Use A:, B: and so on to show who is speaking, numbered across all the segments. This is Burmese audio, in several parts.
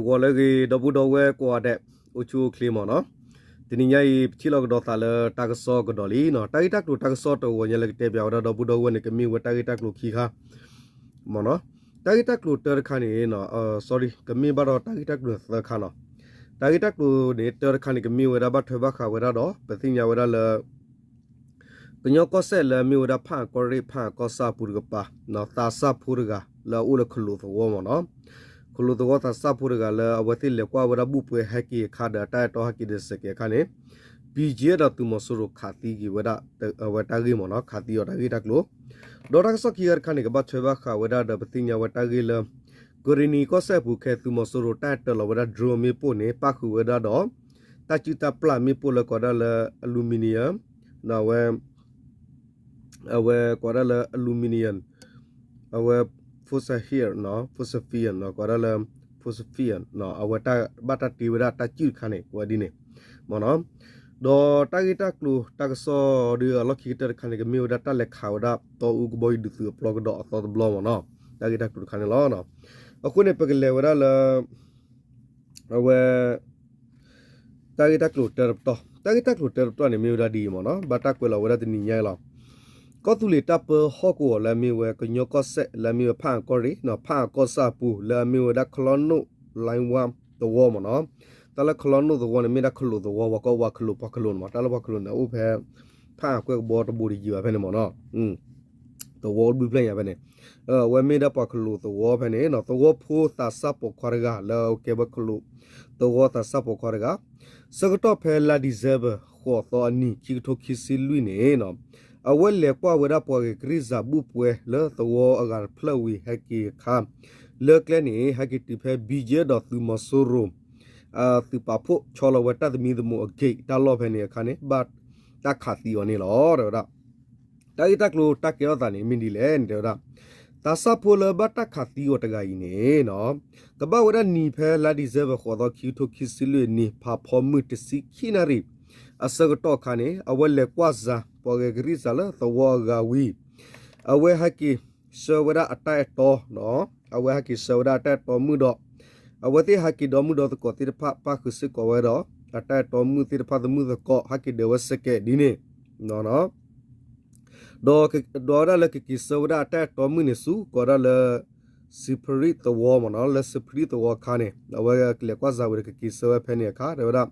A: ဝေါ်လေကဒဘူတော်ဝဲကွာတဲ့အိုချိုကလီမနော်တင်းညိုင်ချီလောကဒေါ်တာလတာကဆောကဒေါ်လီနော်တိုက်တက်လို့တာကဆောတော့ဝညလက်တဲ့ပြောတော့ဘူတော်ဝဲနေကမီဝတိုက်တက်လို့ခီခါမနော်တိုက်တက်လို့တရခါနေနော်sorry ကမီဘာတော့တိုက်တက်လို့သခါနော်တိုက်တက်လို့နေတရခါနေကမီဝရဘတ်ထဘခါဝရတော့ပသိညာဝရလကညောကောဆဲလမီဝရဖာကောရိဖာကောစာပူရကပါနော်တာစာပူရကလာဦးလခလို့သောမနော်ခလူတော့တာစပူရကလည်းအဝတိလေကွာဝရဘူးပွဲဟက်ကီခါဒတာတော့ဟက်ကီဒစကေခါနေပီဂျီရတူမဆူရခါတီကီဝဒဝတာဂီမနော်ခါတီရတာဂီတက်လို့ဒေါ်ရကစကီရခါနေကဘတ်ချေဘခါဝဒဒပတိညာဝတာဂီလဂရီနီကောဆက်ဘူးခဲတူမဆူရတာတလဝဒဒရမီပိုနေပခုဝဒတော့တချီတာပလာမီပိုလကောဒလအလူမီနီယမ်နော်ဝဲကောဒလအလူမီနီယမ်Fosahir no Fosafian no korala Fosafian no awata bata tiwada ta chil khane wadine mono do tagita klu takso de allocator khane ke mi data le khawda to u boy du blog do to blog mono tagita klu khane lo no akune pekle wada la awe tagita klu ter to ne mi da di mono bata kwela wada ni nyai loก็ตุลิตาเปอฮอกวลามีเวกญก็เซลามีเวผ่านกอริเนาะผ่านก็ซาปูลามีเวดักคลอนนุไลวามตัวมเนาะตะละคลอนนุตัวเนี่ยมีดักคลุตัววะก็วะคลุปะคลุนมาตะละวะคลุนนะอุเพผ่านกวบอตบูดิจิวะเพนมเนาะตัววอลบิเพลยะเพนเวมีดัปะคลุตัวเพนเนาะตัวพูตาซาปอคอรกาลาโอเคบะคลุตัวตาซาปอคอรกาสกตอเพลาดิเซเบขอตอนี่คิกโทคิซิลุยเนเนาะအဝဲလေကွာဝရပေါ်ကဂရိဇာဘူးပွဲလဲသောအဂါဖလဝီဟက်ကီခမ်လဲကလဲနေဟက်ကီတီဖဲဘီဂျေဒတ်သူမဆူရုံသူပဖို့ချောလဝတတ်မီဒမိုအဂိတာလောဖဲနေခါနေဘတ်တခါတီယောနေလောရတာတိုင်တက်လို့တက်ကြောတာနေမင်းဒီလဲတဲ့တာတာဆဖိုလဘတ်တခါတီယောတကကြီးနေနော်ကပဝရနီဖဲလာဒီဇဘခေါ်တော့ခီထိုခီစီလွေနီဖာဖော်မှုတစီခိနာရီအစကတော့ခါနေအဝဲလေကွာဇာပေါ်ကဂရိဇာလသောဂါဝီအဝဲဟကီဆောဝဒအတိုင်တော်နော်အဝဲဟကီဆောဝဒအတိုင်တော်မှုတော့အဝဲတိဟကီတော်မှုတော့ကိုတိဖပါခုစကောဝဲတော့အတိုင်တော်မှုတိဖသမူကောဟကီဒေဝစကေဒီနေနော်ဒေါ်ရလကီဆောဝဒအတိုင်တော်မှုနေစုကောရလစီပရီတဝမနော်လစီပရီတဝခါနေအဝဲကလေကွာဇာဝရကီဆောဝဲဖဲနေခါရတာ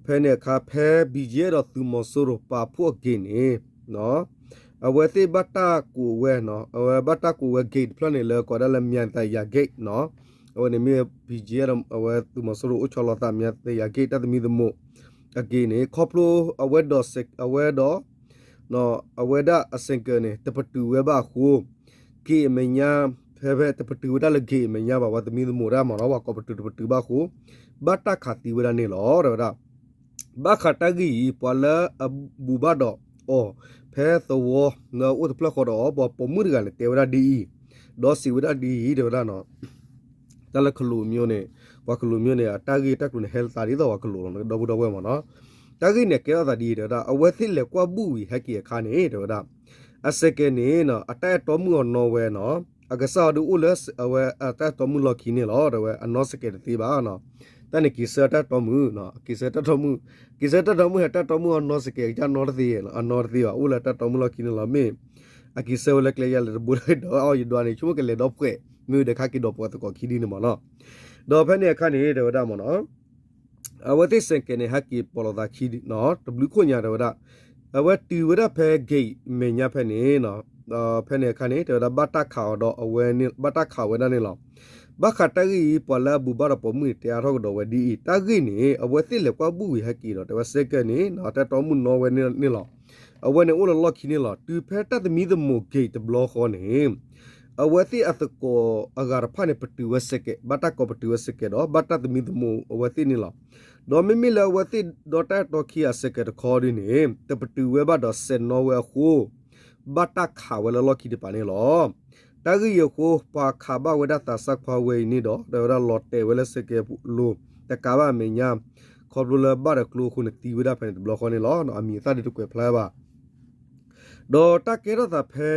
A: ဖဲနေခါဖဲဘီဂျေတော့သူမဆိုရပါဖို့ဂင်းနေနော်အဝဲတိဘတာကူဝဲနော်အဝဲဘတာကူဝဲဂိတ်ဖလနေလေကော်ဒါလမြန်တရဂိတ်နော်အဝဲနေမီဘီဂျေရအဝဲသူမဆိုရဥချလတာမြန်တရဂိတ်တသမီဒမိုအဂင်းနေခေါပလိုအဝဲတော့စက်အဝဲတော့နော်အဝဲဒါအစင်ကနေတပတူဝဲပါခုကီမညာဖဲတပတူဒါလဂိမညာပါဝသမီဒမိုရာမနော်ဝကောပတူတပတူပါခုဘတာခတိဝဲနေလောရတာဘာခတာဂီပွာလာအဘူဘာတော့အော်ဖဲသောနော်ဥတပလခေါ်တော့ဘောပမှုရကလည်းတေဝရဒီဒေါ်စီဝရဒီဒေဝရနော်တလခလူမျိုးနဲ့ဝကလူမျိုးနဲ့တာဂီတက်လူနဲ့ဟဲလ်တာဒီတော့ဝကလူတော့ဘူးတော့ဝဲမနော်တာဂီနဲ့ကဲတာဒီတော့အဝဲသိလေကွာဘူးဝီဟက်ကီခါနေတော့အစကနေနော်အတက်တော်မှုနော်ဝဲနော်အကစားဒူဥလစအဝဲအတက်တော်မှုလောက်ခီနေလောတော့ဝဲအနော်စကေတီပါနော်တန်ကီစတာတော်မှုနော်ကီစတာတော်မှုဟက်တာတော်မှုနော်စကေဂျာနော်ဒီအနော်ဒီဝဥလာတတော်မှုလောက်ကိနလာမေအကီဆဲဝလကလေရလဘူရတော့အော်ယူဒွာနေချုကလေတော့ပွဲမြို့တခါကီတော့ပေါ်တော့ခီဒီနေမနော်တော့ဖက်နေခါနေတော့ဒါမနော်အဝတိစင်ကနေဟက်ကီပေါ်လာခီဒီနော်တဘလူခွညာတော့ဒါအဝတီဝရဖဲဂိတ်မညာဖက်နေနော်ဖက်နေခါနေတော့ဘတ်တာခါတော့အဝဲနေဘတ်တာခါဝဲနေလောဘာခတာကြီးပေါ်လာဘူဘာပေါ်မှုတရားထောက်တော့ဝဒီတာကြီးနေအဝဲသိလေကွာဘူးဝီဟက်ကီတော့တဝစက်ကနေနော်တတော်မှုနော်ဝဲနေလောအဝဲနေဦးလောခီနေလောတူဖဲတတ်သမီးသမုတ်ဂိတ်တဘလောခေါ်နေအဝဲသိအသကိုအဂါရဖာနေပတူဝစက်ကဘတာကိုပတူဝစက်ကတော့ဘတာသမီးသမုတ်အဝဲသိနေလောဒေါ်မီမီလောဝဲသိဒေါ်တာတော်ခီအစက်ကခေါ်နေတပတူဝဲဘတော့စင်နော်ဝဲခုဘတာခါဝဲလောခီတပါနေလောတာဂီယကိုပါခါဘဝဒတာစက်ဖဝေနီတော့ဒေါ်ရလော့တေဝဲစကေလူတကာဘာမညာခေါ်ဘလဘာရကလူခုနတီဝဒဖန်ဘလခေါနေလောအမီသတ်တူကွယ်ဖလာပါဒေါ်တကေရတာဖဲ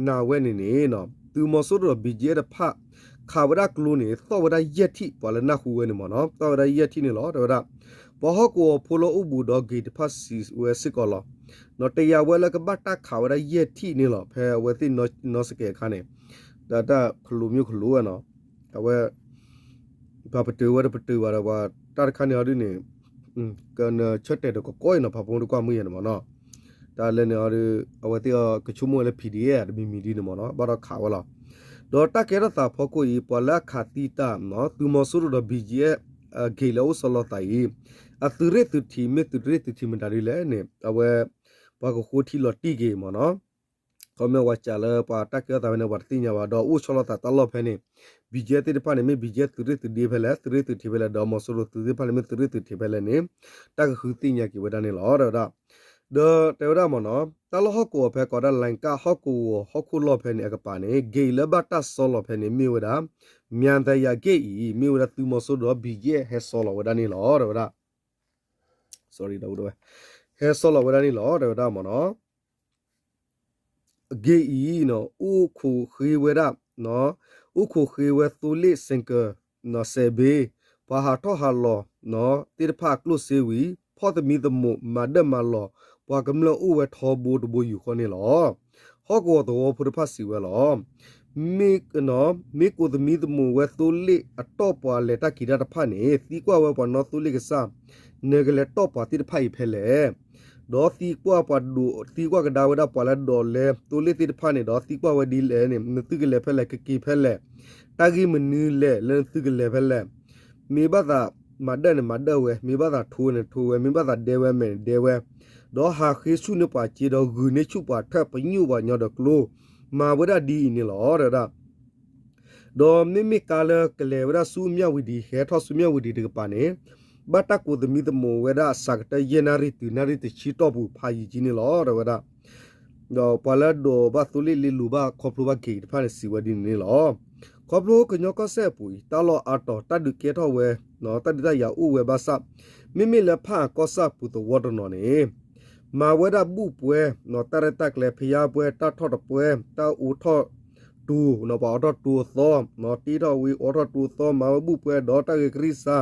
A: နာဝဲနေနေနော်သူမဆိုတော့ဘီဂျေရဖ ခါဝရကလူနေသောဝရယက်တိပေါ်လနာခုဝဲနေမနော်သောဝရယက်တိနေလောတော်ရဘောဟကိုဖိုလိုဥဘူဒေါဂေတဖတ်စီဝဲစစ်ကောလောနော်တရားဝဲလကဘတ်တခါဝရယက်တိနေလောဖဲဝဲတိနော်စကေခါနေဒါခလူမျိုးခလူရနော်အဝဲဘာပတူဝရပတူဝရဝတာခါနေရနေကန်ချက်တဲ့တော့ကိုယ်နော်ဖဖုံးတော့ကမှုရနေမနော်ဒါလည်းနေရအဝဲတိကချုံမလဲ PDF မီဒီနေမနော်ဘာတော့ခါဝလားဒေါ်တာကေရတာဖကိုဤပလာခတိတာနော်သူမဆူရဒဘီဂျီဂေလောဆလတိုင်အသူရတူတီမတူရတူတီမဒါရီလဲနေအဝဲဘာကိုခိုတီလတီဂေမနော်ကမေဝချလာပါတာကေတာဝနေဝတ်တိညာဝါဒေါ်ဥဆလတာတလောဖဲနေဘီဂျီတေပနေမေဘီဂျီတူရတူဒီဖဲလဲတူရတူတီဖဲလဲဒေါ်မဆူရတူဒီဖဲနေတူရတူတီဖဲလဲနေတာကခုတိညာကီဝဒနေလောဒါတေဝဒမနော်တလဟကိုဖဲကောဒလန်ကာဟကိုဟခုလောဖဲနေအကပါနေဂေလဘတာဆောလောဖဲနေမြေဝဒမြန်တရဂေဤမြေဝဒသူမဆိုတော့ဘီဂျီဟဲဆောလောဝဒနေလောဒါ sorry တော့ဟဲဆောလောဝဒနေလောဒါမနော်ဂေဤနော်ဥခုခေဝဒနော်ဥခုခေဝသူလိစင်ကနော်ဆေဘေဘာဟာထောဟာလောနော်တိရဖကလုစေဝီဖောတမီတမမဒမလောဘွာကမလဥဝထောဘူတဘူယူခနေလောဟောကောတောဖုရဖစီဝဲလောမိကနော်မိကိုသမီတမဝဲသူလိအတော့ပွာလေတကီရတဖနေသီကွာဝဲပနော်သူလိကစားနေကလေတော့ပွာတိတဖိုင်ဖဲလေဒေါ်သီကွာပဒူသီကွာကဒါဝဒပွာလာဒေါ်လေသူလိတိတဖနေဒေါ်သီကွာဝဒီလေနေသူကလေဖဲလေကကီဖဲလေတာဂီမနီလေလန်သူကလေဖဲလေမိဘသာမဒန်မဒဝဲမိဘသာထိုးနေထိုးဝဲမိဘသာဒေဝဲမဲဒေဝဲဒေါ်ဟာခေဆုနပါချီတော့ဂူနေချုပါထပ်ပညူပါညောတော့ကလိုမာဝဒဒီနေလောရတာဒေါ်မိမိကလကလေဝရဆူမြဝီဒီဟဲထောဆူမြဝီဒီတကပါနေဘတ်တကူသမီတမောဝဒစကတယေနာရီတီနာရီတချီတော့ဘူးဖာကြီးနေလောရဝဒဒေါ်ပလာဒိုဘသူလီလီလူဘာခေါပလိုဘဂေတဖာစီဝဒီနေလောခေါပလိုကညောကဆဲပူတာလောအတော်တဒုကေထောဝဲနော်တဒဒယာဥဝဲဘာစမိမိလဖာကောဆပူတဝဒနော်နေမာဝဒဘူးပွဲနော်တရတက်လေဖျားပွဲတထော့တပွဲတာဦးထော့တူနော်ပါတော့တူသောနော်တီတော်ဝီအော်တော့တူသောမာဘူးပွဲဒေါ်တကေခရစ်စာ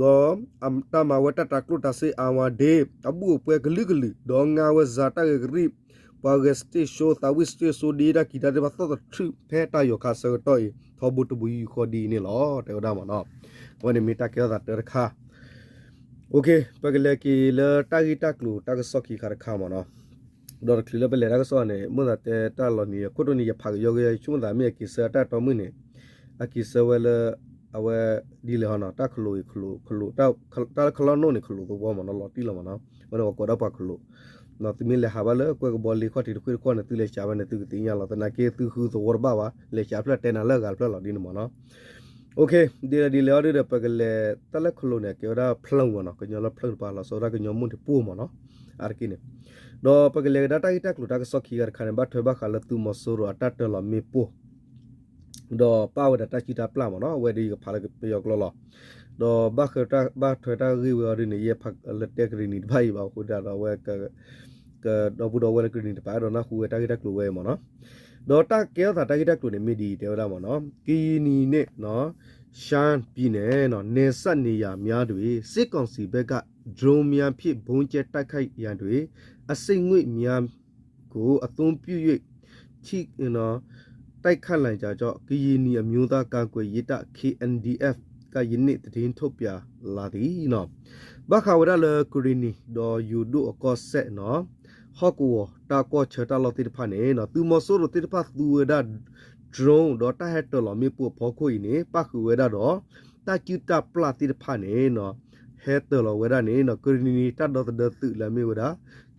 A: ဒေါ်အမ်တမဝတတကလုတဆေအဝဒေအဘူးပွဲဂလိဂလိဒေါ်ငါဝဇာတကေခရိပါဂစတီရှိုတာဝစ်တီဆိုဒီဒါကီဒါဘတ်တော့ထဖဲတာယောခါဆောတော့ထောဘူးတဘူးယူခေါ်ဒီနေလောတေဒါမနော်ဝန်နေမီတာကေဒါတရခါโอเคပကလေကီလာတာဂီတာကလူတာကဆော့ကီခါခါမနော်ဒေါ်ကလီလပလေရာကဆောနေမွန်တဲ့တာလော်နီကိုတိုနီဖာယောဂရချုံဒါမြေကီစတာတော်မင်းနေအကီဆဝဲလအဝဲဒီလေဟနာတာခလူတာခလနိုနေခလူဘောမနော်လော်တီလော်မနော်ဘနောကောဒါပါခလူနော်တမီလေဟာဘလကွယ်ဘောလီခွတ်တီခွေခွနဲ့တူလေချာဘနဲ့တူတင်ရလော်တနာကေတူခူသောဝရဘာဝလေချာဖလက်တဲနာလကဖလက်လော်ဒီနမနော်โอเคဒီလေအော်ရပကလေတလက်ခလုံးနဲ့ကြောဒါဖလုံမနော်ကညောလဖလုံပါလားဆိုတော့ကညောမွန်တပူမနော်အာကိနေတော့ပကလေဒတာတက်လူတာကစောခီရခနဘတ်ထွေဘခါလတူမဆိုရအတတလမေပူတော့ပါဝဒတာချီတာပလာမနော်ဝဲဒီကဖာလကပယောကလောတော့ဘခတာဘထွေတာရီဝရနေရဖက်လက်တက်ကရီနီဘိုင်ပါခုဒါတော့ဝဲကတော့ဘူးတော့ဝဲကရီနီပါတော့နာခုဝဲတာတက်လူဝဲမနော်တော့တာကဲတာတက်လူနေမိဒီတေဝဒါမနော်ကီနီနဲ့နော်ရှမ်းပြည်နယ်နော်နေဆက်နေရများတွေစစ်ကောင်စီဘက်ကဒရုန်းများဖြစ်ဘုံကျဲတိုက်ခိုက်ရန်တွေအစိမ့်ငွေ့များကိုအသုံးပြု၍ချိနော်တိုက်ခတ်လိုက်ကြတော့ကီနီအမျိုးသားကာကွယ်ရေးတပ် KNDF ကယနေ့တည်ထုတ်ပြလာသည်နော်ဘခဝရလကူရီနီဒေါ်ယူဒိုအကောဆက်နော်ဟော့ကူတာကောချတာလောတိတဖာနေနော်သူမဆိုးရတိတဖာသူဝဒdrone တော့တဟက်တော်လမြေပူဖော်ခွေနေပခုဝဲတော့တာကျူတာပလာတိတဖာနေနော်ဟဲတော်လဝဲနေနော်ကရီနီတတ်တော့တဲ့သူလမြေဝဒ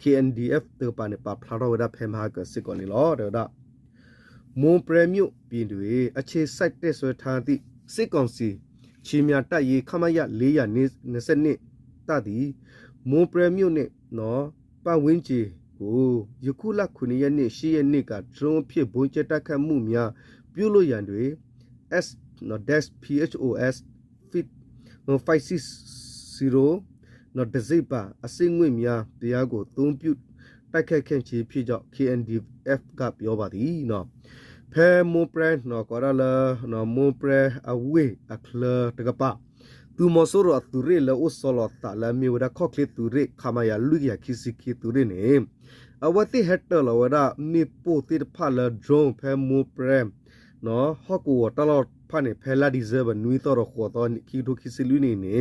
A: KNDF တပနေပဖလာတော့ဝဒဖဲမာကစစ်ကောနေလောတော့မွန်ပရမြုပြည်တွေအခြေစိုက်တဲ့ဆွဲထားသည့်စစ်ကောင်စီချီမြတက်ရေးခမရ420တသည်မွန်ပရမြုနဲ့နော်ပတ်ဝင်းချီကိုယခုလ9ရက်နေ့10ရက်နေ့ကဒရုန်းဖြစ်ဘုံကျတက်ခတ်မှုများပြုလို့ရန်တွေ S နော် PHOS fit 560နော်ဒဇိပါအစင်းငွေများတရားကိုသုံးပြုတိုက်ခတ်ခဲ့ခြင်းဖြစ်ကြောင့် KNDF ကပြောပါသည်နော် แพโมเปรนอก็ได้ละนอโมเปรอเวอคลตะกะปะตูมอสรอตุเรละอุสลอตะละมีวดาคอคลิตุเรคามายาลุยาคิสิคิตุเรเนอวติเฮตเตอร์ละวดามีปูติดพาละดรองแพโมเปรနော်ဟော့ကိုတလောဖာနေဖဲလာဒီဇဘနွီတော်ခေါ်တော်ခီဒိုခီစလူနေနေ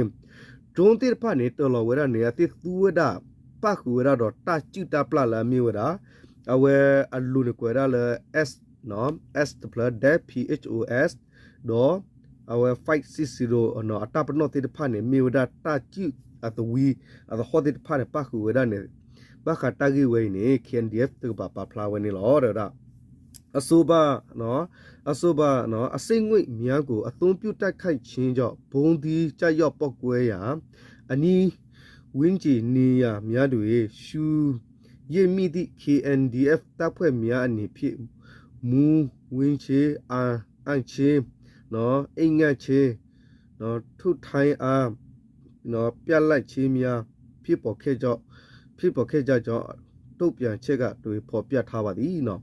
A: ဒုံတိဖာနေတော်လဝရနေအတိသူဝဒပခုဝရတော့တချူတပလာလာမီဝဒအဝဲအလူနေကွယ်ရလဲ S နော် S plus that PHOS တော့အဝဲ560နော်အတပနောတိဖာနေမီဝဒတချူအတဝီအတဟောတိဖာနေပခုဝရနေဘခတာဂီဝဲနေ KNDF တပပဖလာဝဲနေလောတော့အဆိုပါနော်အဆိုပါနော်အစိမ့်ငွေများကိုအသုံးပြုတိုက်ခိုက်ခြင်းကြောင့်ဘုံဒီကြရောက်ပောက်ကွဲရာအနီးဝင်းကြီးနေရများတွေရှူရည်မိသည့် KNDF တပ်ဖွဲ့များအနေဖြင့်မူဝင်းချေအာအန်ချေနော်အင်ငတ်ချေနော်ထုထိုင်းအားနော်ပြက်လိုက်ခြင်းများဖြစ်ပေါ်ခဲ့ကြောင့်တုတ်ပြန်ချက်ကတွေပေါ်ပြထားပါသည်နော်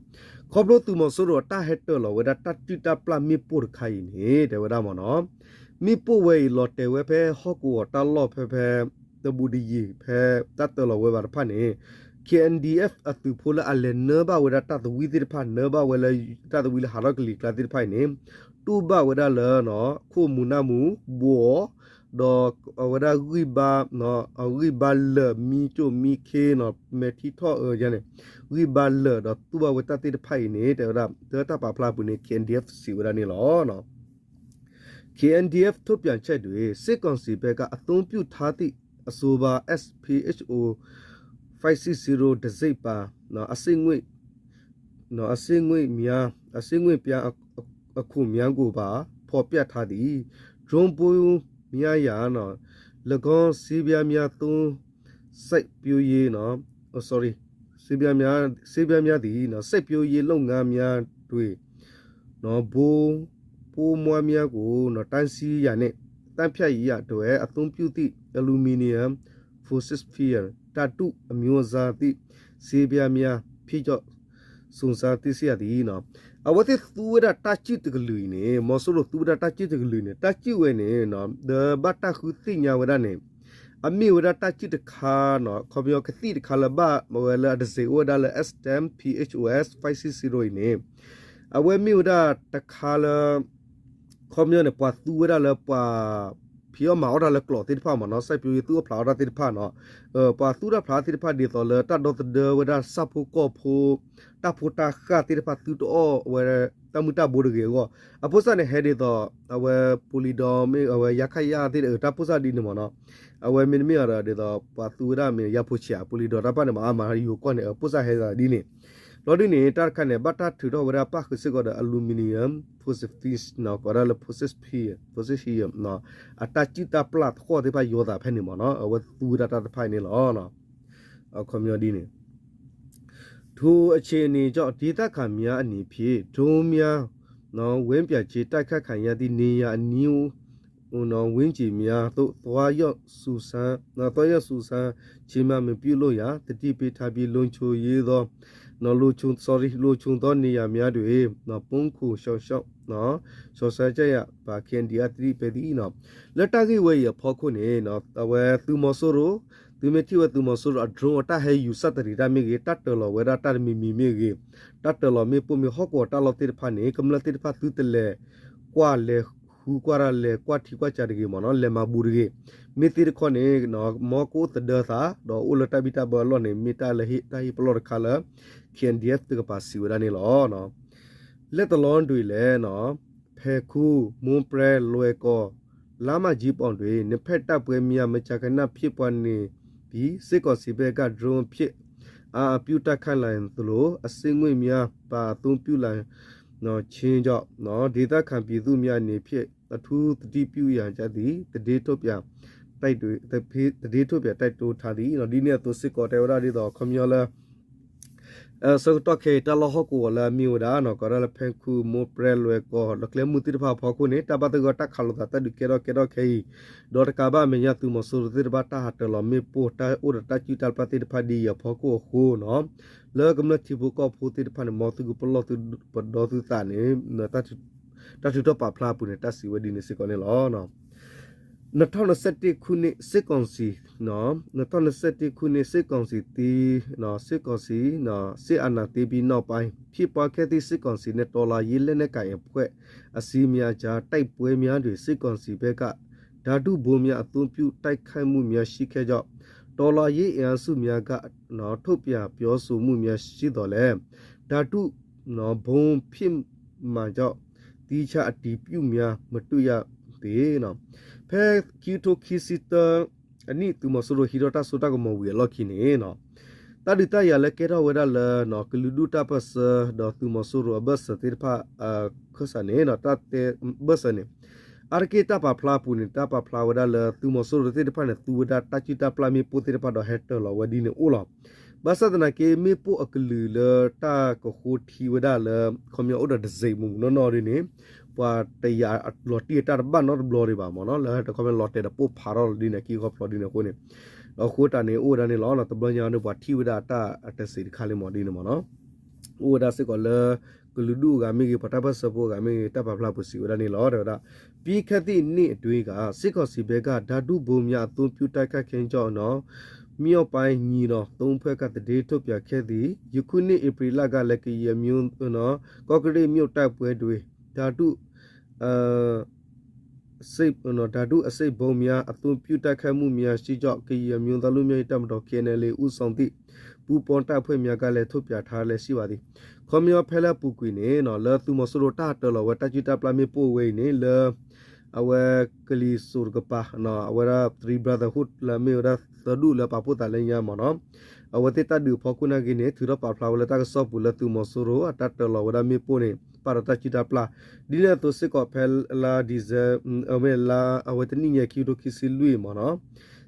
A: ခေါပလို့သူမဆိုတော့တာဟက်တော်လောဝဒတတိတပလမီပုတ်ခိုင်နေတဲ့ဝဒမနော်မီပုဝဲလော်တဲဝဲဖဲဟော့ကိုတလော့ဖဲဖဲတဘူဒီဖဲတတ်တော်လောဝဲပါဖာနေ KNDF အတူဖိုလအလနဘဝဒတတဝီတိဖာနဘဝဲလတတဝီလဟာရကလီကလာတိဖိုင်နေတူဘဝဒလနော်ခုမူနာမူဘောတော့ဝဒဂိဘာနော်အဂိဘာလမီချိုမီခေနော်မေတီထောရနေဂိဘာလတော့သူဘဝတတိဖိုင်နေတဲ့တော့တပပလာပုနေ KNDF စီဝဒနေလောနော် KNDF ထုတ်ပြန်ချက်တွေစစ်ကောင်စီဘက်ကအသုံးပြုထားသည့်အဆိုပါ SPHO 560ဒစိပါနော်အစင်ငွေနော်အစင်ငွေပြန်အခုများကိုပါဖော်ပြထားသည်ဒရုန်းပူမြားရနော်၎င်းစီးပြားများသုံးစိတ်ပြိုးရေးနော် sorry စီးပြားများသည်နော်စိတ်ပြိုးရေးလုပ်ငန်းများတွေနော်ပိုးမွားများကိုနော်တန်းစီရနဲ့တန်းဖြတ်ရည်ရတော့အသုံးပြုသည့်အလူမီနီယမ်ဖိုစစ်ဖီယာတတုအမျိုးအစားသည့်စီးပြားများဖြစ်ကြောစုံစားသိစီရသည်နော်အဝတိသူဝဒတချစ်တကလူနေမောဆလိုသူဝဒတချစ်တကလူနေတချစ်ဝဲနေနော်ဒဘတာခုသိညာဝဒနေအမီဝဒတချစ်တခါနော်ခေါ်ပြောကတိတခါလဘမဝဲလာဒစေဝဒလ STM PHOS 560နေအဝဲမီဝဒတခါလခေါ်ပြောနေပွာသူဝဒလပွာဖီယမောဒါလကလောတိဖာမနော်စိုက်ပြူသူဖလာဒါတိဖာနော်ပွာသူရဖလာတိဖာဒီတော်လတတ်တော့ဒဝဒစဖူကောဖူတဖူတာခတိဖာသူတော့ဝဲတမူတာဘူရကေကောအပုစနဲ့ဟဲဒီတော့အဝဲပူလီဒောမေအဝဲရခိုင်ရတိတပုစဒီနေမနော်အဝဲမင်းမီရဒီတော့ပွာသူရမေရဖူချာပူလီဒောရပနဲ့မာယူကောနဲ့ပုစဟဲဒီနေလော်ဒီနေတာခနဲ့ဘတ်တာထူတော့ဝရပါခစကောအလူမီနီယမ်ဖိုစစ်ဖစ်နော်ကောရလဖိုစစ်ဖီဖိုစစ်ဟီယမ်နော်အတချီတာပလတ်ခေါ်တဲ့ပါယောတာဖဲနေမနော်အဝသူဒတာဖိုင်နေလောနော်အခမယောဒီနေထိုအခြေအနေကြောင့်ဒေသခံများအနေဖြင့်ဒုံများနော်ဝင်းပြချေတိုက်ခတ်ခံရသည့်နေရအနီးနော်ဝင်းကြီးများတို့သွားရောက်စူဆန်းနော်သွားရောက်စူဆန်းချိန်မှမပြုလို့ရတတိပိထားပြီးလုံချိုရေးသောနော်လိုချုံ sorry လိုချုံသောနေရာများတွေနော်ပုံခုရှော့နော်စောစကြရပါခင်ဒီအသတိပဲဒီနော်လက်တကိဝဲရဖောက်ခုနေနော်တဝဲသူမဆိုရိုသူမတိဝသူမဆိုရိုအဒရုံအတဟဲယူစတရီဒါမီဂေတတ်တော်ဝဲတာတမီမီမီဂေတတ်တော်မေပုံမဟောကောတလောတိဖာနေကမလတိဖာသူတလေကွာလေဟူကွာရလေကွာတီကွာချာဒီမနော်လေမဘူရီမီတိခွန်နေနော်မောကိုတဒသာဒေါ်ဥလတဘီတာဘလောနေမီတာလေဟိတိုင်ပလောခါလာKNDF တကပါစီဝဒနေလောနော်လက်တလွန်တွေလဲနော်ဖဲခုမွန်ပရဲလွယ်ကောလာမကြီးပေါန်တွေနှစ်ဖက်တပ်ပွဲမြမချကနဖြစ်ပွားနေပြီးစစ်ကောစီဘက်ကဒရုန်းဖြစ်အာပြူတက်ခန့်လိုက်သလိုအစင်းငွေများပါသုံးပြလိုက်နော်ချင်းကြောင့်နော်ဒေသခံပြည်သူများနေဖြစ်အထူးတတိပြုရန်ကြသည်တတိထုတ်ပြတိုက်တွေတတိထုတ်ပြတိုက်တိုးထားသည်နော်ဒီနေ့သူစစ်ကောတေဝရဒီတော့ခမျောလာ สกตอเคตาลอฮกูละมิวดาเนาะก็ละเพคูโมเปรลเวก็ละเคลมุติรพาพอคุนี่ตาบัตกตักขลุตาตะดุเกรอเคดอร์กาบาเมญาตุมสุรติรบาตาหัตลอมีปูตาอุรตาจิตัลปฏิรพาดียพอกูโคเนาะเลกำนัดทิบุก็พูติรพานมอตุกุปลอตุปดอตุตานี่เนตาตุตอปาพลาปุเนตาสิวดีนิสิกอเนลอเนาะ2021ခုနှစ်စစ်ကောင်စီနော်2021ခုနှစ်စစ်ကောင်စီတီနော်စစ်ကောင်စီနော်စစ်အာဏာသိမ်းပြီးနောက်ပိုင်းဖြစ်ပွားခဲ့သည့်စစ်ကောင်စီနဲ့တော်လာရေးလက်နက်ကိုင်အဖွဲ့အစည်းများကြားတိုက်ပွဲများတွေစစ်ကောင်စီဘက်ကဓာတုဘုံများအသွင်ပြုတိုက်ခိုက်မှုများရှိခဲ့ကြောင်းတော်လာရေးအင်စုများကနော်ထုတ်ပြပြောဆိုမှုများရှိတော်လဲဓာတုနော်ဘုံဖြစ်မှကြောင့်တီးခြားအတီးပြုများမတွေ့ရသေးနော်ဖဲကီတိုခီစီတအနိတူမဆိုလိုဟီရိုတာဆိုတာကမဝေလော်ခီနေနော်တာဒီတရလည်းကဲတော့ဝရလနော်ကလူဒူတာပစဒေါ်တူမဆိုလိုဘတ်စတိဖာခဆနေနော်တတ်ဘတ်စနေအာကေတာပဖလာပူနေတာပဖလာဝရလတူမဆိုလိုတိဖာနေတူဝဒတာချီတာပလာမီပူတိဖာတော့ဟက်တလောဝဒီနေအိုလောဘာစဒနာကေမေပူအကလူလတာကခိုတီဝဒလခမယောဒဒဇေမူနော်နော်ရင်းနေว่าแต่ยาหลอดที่ตาบ้านนอตบลอดีบ่ามอเนาะแล้วแต่เขาเป็นหลอดแต่ปุ๊บพารอลดีเนี่ยกี่ก็พอดีเนี่ยคนเนี่ยเราโคตรเนี่ยโอ้ดานี่ล้อเนาะตบลอยาเนี่ยว่าที่วิดาตาแต่สิคาลิมอดีเนี่ยมอเนาะโอ้ดาสิก็เลยกลุดูกามีกี่ปะตาปัสสะโปกามีตาปะพลาปุสิวิดานี่ล้อเด้อดาปีခတိนี่တွေ့ကစစ်ကောစီဘက်ကဓာတုဘုံများအသွင်ပြုတိုက်ခတ်ခင်ကြောင့်เนาะမြောက်ပိုင်းညီတော်သုံးဖက်ကတည်းထုတ်ပြခဲ့သည်ယခုနှစ်ဧပြီလကလည်းကရမျိုးเนาะကော့ကရိတ်မြို့တိုက်ပွဲတွေဓာတုစိတ်နော်ဓာတုအစိတ်ဘုံများအသွင်ပြုတိုက်ခိုက်မှုများရှိကြောင့်ကရမျိုးသားလူမျိုးတပ်မတော် KNL ဥဆောင်သည့်ပူပွန်တပ်ဖွဲ့များကလည်းထုတ်ပြထားလည်းရှိပါသည်ခေါမျောဖဲလက်ပူကွေနေနော်လဲသူမဆိုလိုတာတော်လောဝတချီတာပလာမီပိုဝေးနေလဲအဝဲကလီဆူကပါနော်အဝဲ3 brotherhood လာမေရသဒူလပပုတလည်းရမနော်အဝတိတဒူဖခုနာကိနေသူတော့ပါဖလာဝလတာကဆော့ပူလဲသူမဆိုလိုအတတော်လောဝဒမီပိုနေပါရတချီတာပလာဒီလေတော့စစ်ကောဖဲလာဒီဇအဝဲလာအဝတနိညကီတိုကီစီလူမနော်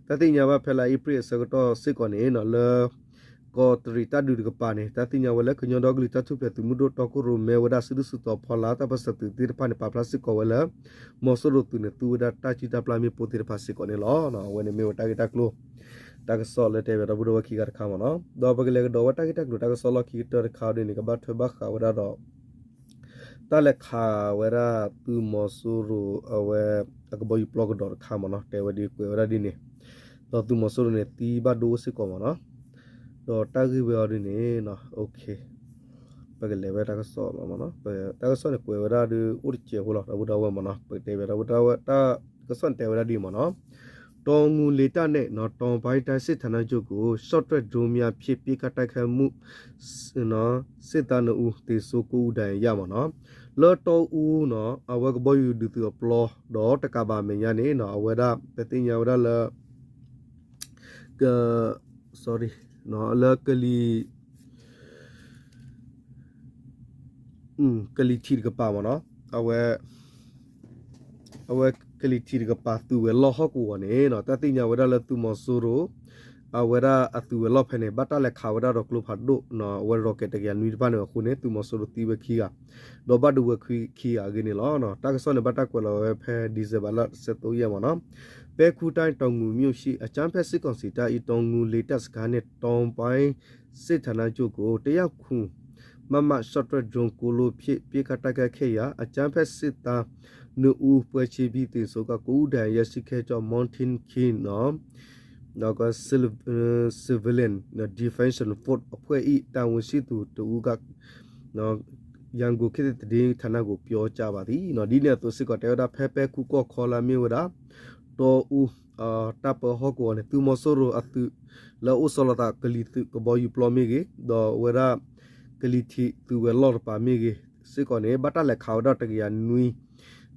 A: တတိညာဘဖဲလာဧပြီစကတော့စစ်ကောနေနော်လဲก็ตรีตาดูกปานี่ตาติญาวะละขยอนดอกลิตาทุเปตุมุโดตอกุโรเมวดาสุดุสุตอพลาตาปสตุติรพานี่ปาพลาสิกอวะละมอสโรตุเนตูดาตาจิตาปลามีโปติรพาสิกอนี่ลอนะเวเนเมวตากิตากโลตากซอเลเตเวรบุโดวะคีกะคามะเนาะดอปะกะเลกดอวะตากิตากโลตากซอลอคีตะคาวดินี่กะบะทบะขาวดาดอตาเลคาวะราตุมอสุโรอเวอะกบอยปลอกดอคามะเนาะเตวะดีกวะราดินี่ดอตุมอสุโรเนตีบะโดสิกอมะเนาะတော့တာဂီဝေရီနေနော်โอเคပကလေဝတာကဆောမနော်ပတာကဆောနေကွေဝရာဒီဥရချေဟလာဘဒဝမနော်ပတေဝရာဘဒဝတာကဆွန်တေဝရာဒီမနော်တောင်ငူလေတနဲ့နော်တောင်ပိုင်းတိုင်းစစ်ဌာနချုပ်ကို shortwave drone များဖြစ်ပြီးကတိုက်ခိုက်မှုနော်စစ်သားနဦးတေဆိုကူဒန်ရမှာနော်လော်တောဦးနော်အဝကဘောယူဒီတူပလောတော့တကဘာမညာနေနော်အဝဒပတိညာဝဒလက sorryနော်လကလီကလီချီကပါမနော်အဝဲကလီချီကပါသူဝဲလောဟကူဝနေနော်တတိညာဝဒလသူမဆူရိုအဝဲရာအသူဝဲလောဖနေဘတ်တလက်ခါဝဒတော့ကလုဖတ်ဒိုနော်ဝဲရော့ကက်တကနွီပန်ခုနေသူမဆူရိုတီဝခီကတော့ဘတ်ဒူဝခီအဂင်းလောနော်တာကဆောနေဘတ်တကွလောဝဲဖဲဒီဇယ်ဘလာစတိုရမနော်ပဲခူတိုင်းတောင်ငူမြို့ရှိအချမ်းဖက်စစ်ကောင်စီတပ်ဤတောင်ငူလေတပ်စကားနဲ့တောင်ပိုင်းစစ်ဌာနချုပ်ကိုတရက်ခုမမရှော့ထဒရုန်းကိုလိုဖြစ်ပြေကတိုက်ခဲ့ရာအချမ်းဖက်စစ်သားနူဦးပွဲချီပြီးတေဆိုကကိုဒန်ရရှိခဲ့ကြောမော်တင်ခင်းနော်က civilian defense force အဖွဲ့ဤတာဝန်ရှိသူတူကနော်ရန်ကုန်ခေတ်တည်ဌာနကိုပြောကြပါသည်နော်ဒီနေ့သူစစ်ကတဲတာဖဲဖဲခုကောခေါ်လာမျိုးတာတော့ဦးတပ်ပဟောကောနေသူမဆိုရိုအသူလာဥစလတာကလီသူကဘောယူပလောမီကေတော့ဝရကလီတီသူဝလော်ပါမီကေစစ်ကောနေဘတ်လက်ခေါဒတကရနွီ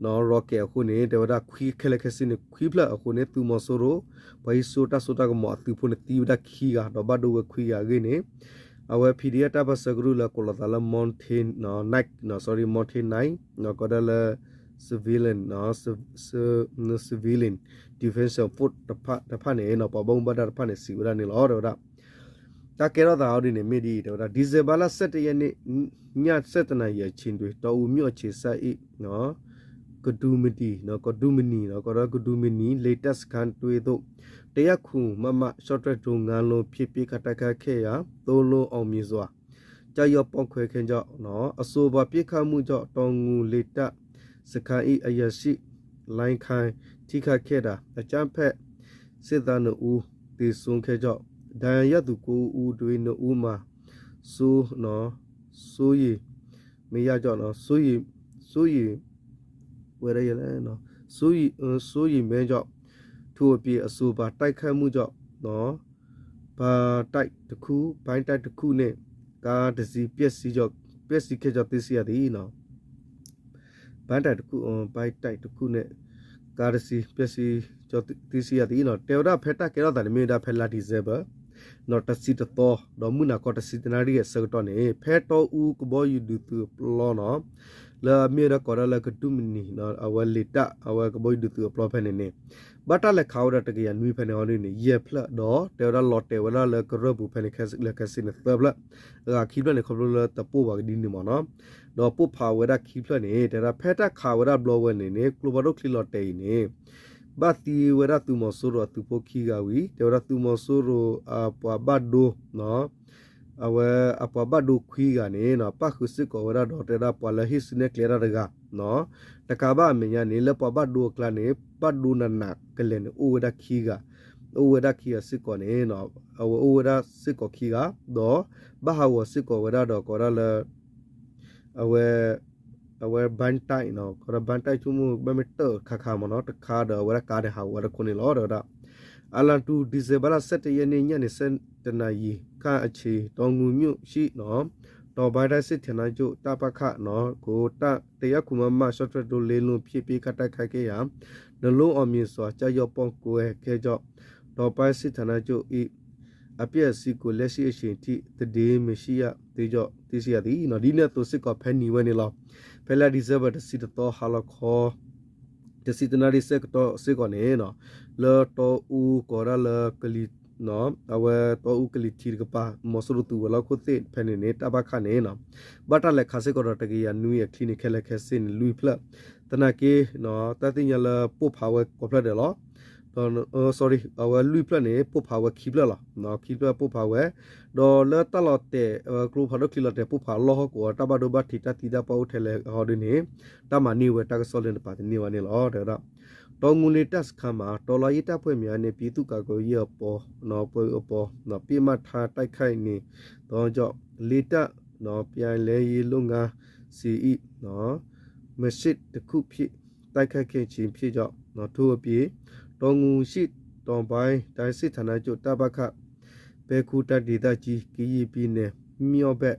A: နော်ရော့ကဲခုနေတေဝဒခွီခလက်ခစင်းခွီပလာအခုနေသူမဆိုရိုဘိုင်ဆိုတာကမအသူဖို့နေတီဝဒခီကတော့ဘတ်ဒိုခွီရကေနေအဝဲ PDF တပ်ပစဂရူလာကိုလာတလာမွန်ထင်းနော်နက်နော် sorry မွန်ထင်းနိုင်နော်ကဒလာ civilian နော် civilian defense force တဖာနေနော်ပဘုံဘဒတဖာနေစီဝရနေလောတော့ တာကဲတော့တာအော်ဒီနေမီဒီတော့ဒီဇယ်ဘာလာ7ရက်နေ့ည7နာရီချင်းတွေတော်ဦးမြို့ခြေဆက်ဤနော်ကဒူမတီနော်ကဒူမနီနော်ကဒူမနီ latest ကန်တွေတို့တရခုမမ short track ဒုံငန်းလုံးဖြစ်ပြခတခခဲ့ရသုံးလုံးအောင်မြင်စွာကြာရပေါခွဲခင်ကြောင့်နော်အဆိုပါပြခမှုကြောင့်တော်ငူလေတက်စကန်ဤအရရှိလိုင်းခိုင်ထိခခဲ့တာအကြမ်းဖက်စစ်သားတို့တည်ဆုံခဲ့ကြောင့်ဒဏ်ရသူကိုဦးတွေနှုတ်မှာစိုးနော်စိုးရီမရကြောင့်နော်စိုးရီဝရရလဲနော်စိုးရီမဲကြောင့်ထို့အပြည့်အဆိုပါတိုက်ခတ်မှုကြောင့်နော်ဘာတိုက်တစ်ခုဘိုင်းတိုက်တစ်ခုနဲ့ကားတစ်စီးပျက်စီးခဲ့ကြောင့်သိစီရသည်နော်ဘိုင်းတိုက်တစ်ခုဘိုင်းတိုက်တစ်ခုနဲ့ကားတစ်စီးပျက်စီးကြောင့်သိစီရသည်နော်တေဝရဖက်တာကေတော့တယ်မြေတာဖက်လာဒီဇယ်ဘာနော်တစီတတော်တော့မူနာကောတစီတနာရီရဲ့စကတော့နေဖဲတော်ဦးကဘောယူဒူတူပလောနော်လာမြေရကောရလကတူမနီနော်အဝလီတာအဝကဘောယူဒူတူပလောဖဲနေဘတ်တလက်ခေါရတကရနွေဖဲနေဟောနေယေဖလာတော့တေရလော်တေဝလာလကရဘူဖဲနေခက်လကစင်းသဘလာအခီပလနေခဘလတပိုပါဒီနေမနော်တော့ပုဖာဝရခီပလနေတေရဖဲတာခါဝရဘလောဝနေနေကလဘဒိုခလီလော်တေနေဘာတီဝရတူမဆိုရတူပိုခီဂါဝီတေရတူမဆိုရအပဘတ်ဒိုနော်အပဘတ်ဒိုခွီကနေနော်ပခုစစ်ကောဝရဒေါ်တေရပလဟိစနေကလရရဂါနော်တကဘာမညာနေလပဘတ်ဒိုကလနေပတ်ဒူနနကလနေအိုဝဒခီဂါအိုဝဒခီစစ်ကောနေနော်အိုဝဒစစ်ကောခီဂါဒေါ်ဘာဟဝစစ်ကောဝရဒေါ်ကောရလအဝဲဘန်တိုင်နော်ကရဘန်တိုင်ချုံဘမတခါမနော်တခါတော့ဝရကားတဲ့ဟာဝရခုနေလောတော့အလန်တူဒီဇယ်ဘာလာ7ရက်နေ့ညနေ7နာရီခန့်အခြေတော်ငူမြို့ရှိနော်တော်ဘိုင်ဒစစ်ထနာကျို့တပခနော်ကိုတရခုမမရှော့ထရက်တို့လေးလုံးဖြစ်ပြီးခတ်တိုက်ခိုက်ခဲ့ရနှလုံးအောင်မြင်စွာကြာရောက်ပေါကိုဲခဲကြောင့်တော်ဘိုင်စစ်ထနာကျို့ဤအပြည့်စီကိုလက်ရှိအချိန်ထိတည်မရှိရသေးကြောင့်သိစီရသည်နော်ဒီနေ့သူစစ်ကဖဲနေဝဲနေလောဖဲလာဒီဇယ်ဘာတစီတော်ဟာလခေါ်တစီတနာရီစက်တော့စစ်ကနေနော်လောတော်ဦးကောရလကလီနော်အဝဲတော်ဦးကလီတီကပါမဆရတူဝလာခုသိဖဲနေနေတဘခနေနော်ဘတ်တလက်ခါစစ်ကောတကီယာနူရခလီနိကလက်ခစင်လူဖလတနာကေနော်တတိညလပို့ဖာဝဲကောဖလက်တယ်လောsorry အဝလူပလနေပုဖာဝခီပလလာနော်ခီပပုဖာဝဲဒေါ်လတလတဲ့ကလူဖာဒခီလတဲ့ပုဖာလောဟကိုတဘဒဘတီတတီဒပေါထဲလေဟောဒနေတမနီဝဲတကဆောလင်ပါတနေဝနေလောတဲ့တော့တောငူနေတက်ခါမှာတော်လာရီတပ်ဖွဲ့များနဲ့ပြည်သူ့ကာကွယ်ရေးပေါ်နော်ပေါ်နော်ပြမထားတိုက်ခိုက်နေတော့ကြောင့်လေတက်နော်ပြန်လဲရေးလုံငန်းစီဤနော်မစစ်တခုဖြစ်တိုက်ခိုက်ခဲ့ခြင်းဖြစ်ကြောင့်နော်ထို့အပြေတော်ငူရှိတော်ပိုင်းတိုင်းစစ်ဌာနချုပ်တဘခဘေခုတဒေသကြီးကီးပြည်နယ်မြော့ဘက်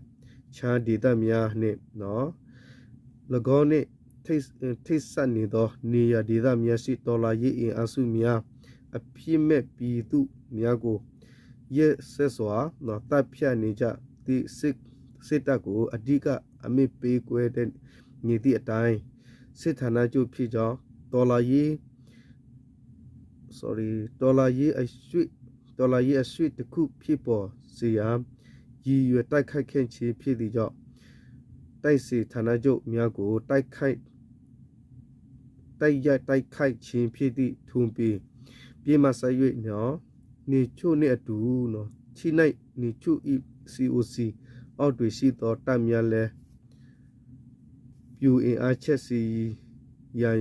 A: ချာဒေသများနဲ့နော်၎င်းနဲ့ထိတ်ဆက်နေသောနေရာဒေသများရှိတော်လာရေးအင်အားစုများအပြည့်မဲ့ပြည်သူများကိုရက်ဆက်စွာနော်တပ်ဖြတ်နေကြသည့်စစ်တပ်ကိုအဓိကအမိပေးကွဲတဲ့ညီသည့်အတိုင်းစစ်ဌာနချုပ်ဖြစ်ကြောင်းတော်လာရေးဒေါ်လာရေးအရွှေ့တခုဖြစ်ပေါ်စေရန်ရည်ရွယ်တိုက်ခိုက်ခဲ့ခြင်းဖြစ်သည့်ကြောင့်တိုက်စီဌာနချုပ်များကိုတိုက်ခိုက်ခြင်းဖြစ်သည့်ထုံပြီးပြေမဆရွေ့နော်နေချို့နဲ့အတူနော်ချိနိုင်နေချို့ဤ COC အောက်တွင်ရှိသောတပ်များလဲပြူအင်အားချက်စီရန်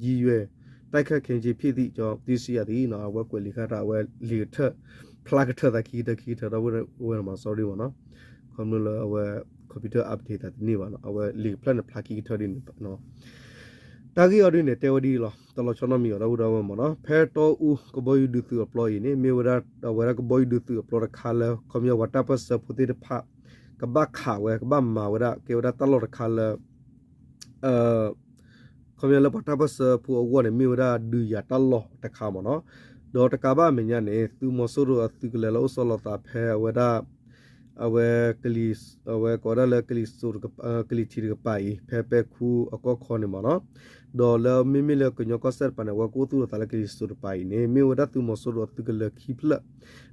A: ရည်ရွယ်တိုက်ခတ်ခင်ကြီးဖြစ်သည့်ကြောင့်သိရှိရသည်နော်ဝက်ကွယ်လီခတာဝဲလီထဖလာကထတကီတော့ဝဲမှာ sorry ပါနော်ကွန်မလဝဲကွန်ပျူတာအပ်ဒေတာနေပါနော်အဝဲလီပလန်ဖလာကီထဒီနော်တာဂီအော်ဒီနေတေဝဒီလောတလောချနမီရောမနော်ဖဲတော်ဦးကဘိုယူဒူသူအပလော်ယနေမေဝရဝရကဘိုယူဒူသူအပလော်ခါလကွန်မြဝတာပတ်စပူတိတဖကဘခါဝဲကဘမာဝရကေဝရတလောခါလခမရလပတာပစဖူအဝနေမြေရာဒူယာတလောတခါမနော်ဒေါ်တကဘာမညာနေသူမဆိုရသူကလေလောဆလတာဖဲဝဒ awe kelis awe korala kelis sur kelichir ke pai pepe khu akokho ne mana dollar mimile kunyo koser pana wa ko tu tala kelis sur pai ne mi wada tu mosor tu ke le khipla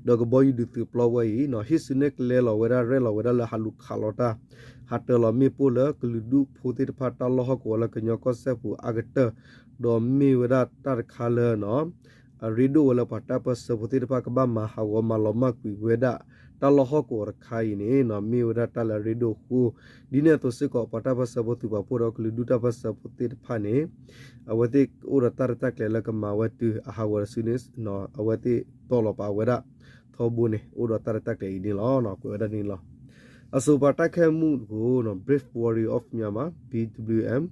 A: dog boy du tu plawai no hisne kle lo wada la halu khalota hatelo mi pula kludu photir phata lo ko la kunyo koser pu agata do mi wada tar khala no ridu wala phata pas photir pa ka ba ma hawa maloma ku weda taloho ko khai ne no mi ura tala rido hu dine to se ko pata ba sabotu ba pura klu duta ba sabotir phane awati ura tar tak le ka ma wati ahawar sinis no awati tolo pa weda thobune ura tar tak le ni lo no ko da ni lo asu pata khe mu go no brave warrior of Myanmar BWM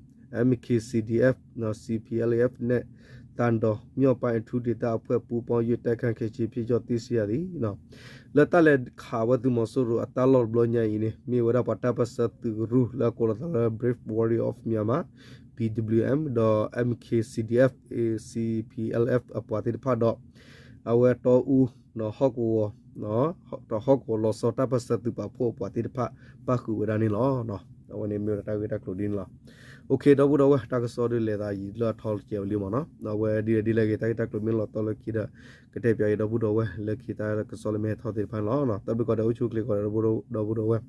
A: MKCDF no CPLF ne tando myo pa thu data apwe pu pon yu tek khan khe chi phi jo ti sia di no la ta le khawa tu mo so ru atalor blo nya ini mi wara pata pa sa tu ru la ko la brave warrior of Myanmar PWM do MKCDF CPLF apwati pha do awe to u no hokwo no to hokwo lo so ta pa sa tu pa pho apwati pha pa khu wara ni lo no awani mi ta ga ta clodin lo okay do bu do ta ka so de le da yi la thol che li mo no no we di le ge ta ko min lo to le ki da ke te pya do bu do we le ki ta ka so le me tho de phan lo no ta bi ko da u chu kle ko do bu do we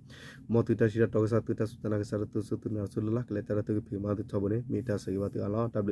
A: mo tu ta shi da to ka sa tu ta su ta na ka sa tu su tu na su la ka le ta tu ki phi ma tu tho bo ne mi ta sa yi wa tu a lo ta